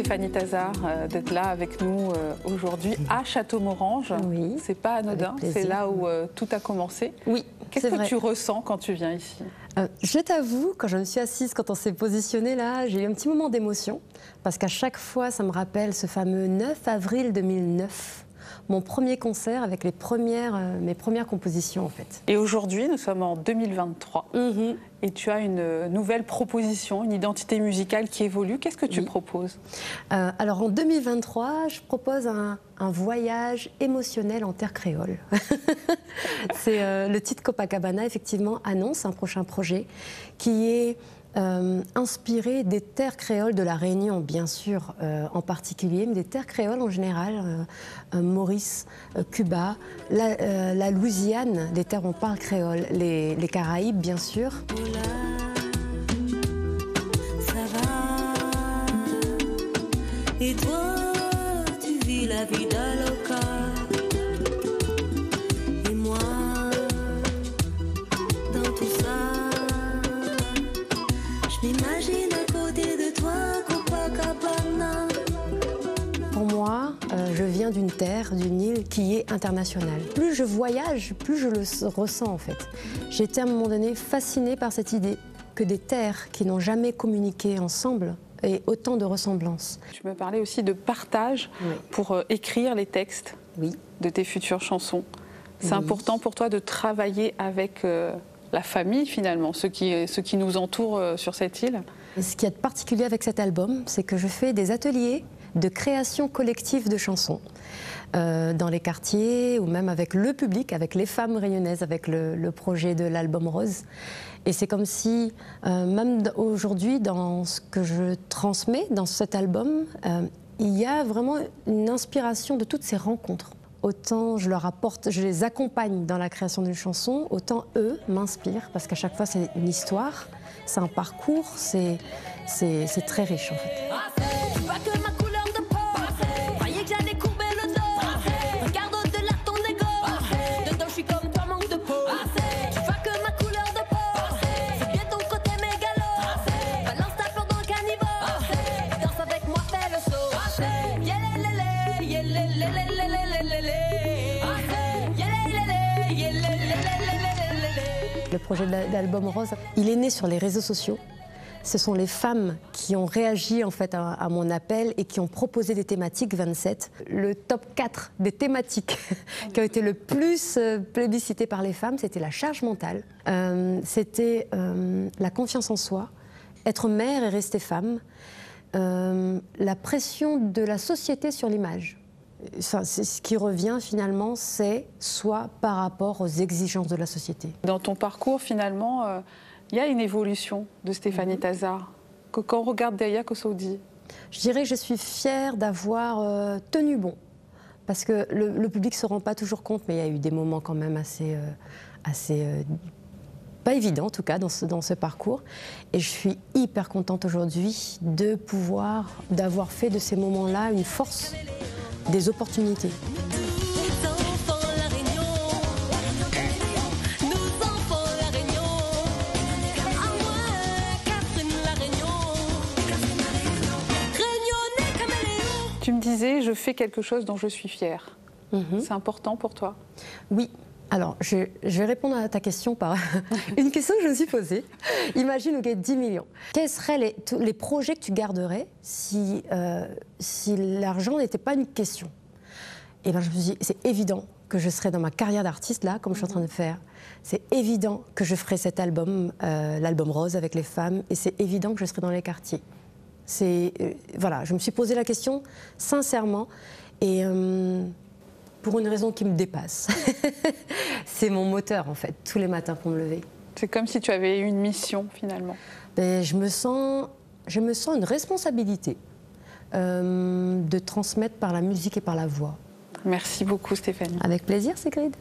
Stéphanie Tazard d'être là avec nous aujourd'hui à Châteaumorange. Oui, c'est pas anodin, c'est là où tout a commencé. Oui, qu'est-ce que tu ressens quand tu viens ici? Je t'avoue, quand je me suis assise, quand on s'est positionné là, j'ai eu un petit moment d'émotion parce qu'à chaque fois, ça me rappelle ce fameux 9 avril 2009. Mon premier concert avec mes premières compositions en fait. Et aujourd'hui, nous sommes en 2023 et tu as une nouvelle proposition, une identité musicale qui évolue. Qu'est-ce que tu proposes? Alors en 2023, je propose un voyage émotionnel en terre créole. C'est le titre Copacabana, effectivement, annonce un prochain projet qui est inspiré des terres créoles de la Réunion, bien sûr, en particulier, mais des terres créoles en général, Maurice, Cuba, la Louisiane, des terres où on parle créole, les Caraïbes, bien sûr. Ça va. Et toi, tu vis la vie d'Aloca. Et moi, dans tout ça, m'imagine à côté de toi, Copacabana. Pour moi, je viens d'une terre, d'une île qui est internationale. Plus je voyage, plus je le ressens en fait. J'ai été à un moment donné fascinée par cette idée que des terres qui n'ont jamais communiqué ensemble aient autant de ressemblances. Tu me parlais aussi de partage pour écrire les textes de tes futures chansons. C'est important pour toi de travailler avec la famille finalement, ceux qui nous entourent sur cette île. Et ce qui est particulier avec cet album, c'est que je fais des ateliers de création collective de chansons dans les quartiers ou même avec le public, avec les femmes réunionnaises, avec le projet de l'album Rose. Et c'est comme si, même aujourd'hui, dans ce que je transmets dans cet album, il y a vraiment une inspiration de toutes ces rencontres. Autant je leur apporte, je les accompagne dans la création d'une chanson, autant eux m'inspirent, parce qu'à chaque fois c'est une histoire, c'est un parcours, c'est très riche en fait. Le projet d'album Rose, il est né sur les réseaux sociaux. Ce sont les femmes qui ont réagi en fait à mon appel et qui ont proposé des thématiques 27. Le top 4 des thématiques qui ont été le plus plébiscitées par les femmes, c'était la charge mentale, c'était la confiance en soi, être mère et rester femme, la pression de la société sur l'image. Ce qui revient finalement, c'est soit par rapport aux exigences de la société. Dans ton parcours, finalement, il y a une évolution de Stéphanie Tazard. Quand on regarde Deya Kossoudi, je dirais que je suis fière d'avoir tenu bon. Parce que le public ne se rend pas toujours compte, mais il y a eu des moments quand même assez pas évidents, en tout cas, dans ce parcours. Et je suis hyper contente aujourd'hui d'avoir fait de ces moments-là une force, des opportunités. Tu me disais, je fais quelque chose dont je suis fière. C'est important pour toi? Oui. Alors, je vais répondre à ta question par une question que je me suis posée. Imagine, ok, 10 millions. Quels seraient les projets que tu garderais si l'argent n'était pas une question? Et bien, je me suis dit, c'est évident que je serais dans ma carrière d'artiste, là, comme je suis en train de faire. C'est évident que je ferais cet album, l'album Rose avec les femmes, et c'est évident que je serais dans les quartiers. Voilà, je me suis posé la question sincèrement, et pour une raison qui me dépasse. C'est mon moteur, en fait, tous les matins pour me lever. C'est comme si tu avais eu une mission, finalement. Ben, je me sens une responsabilité de transmettre par la musique et par la voix. Merci beaucoup, Stéphanie. Avec plaisir, Sigrid.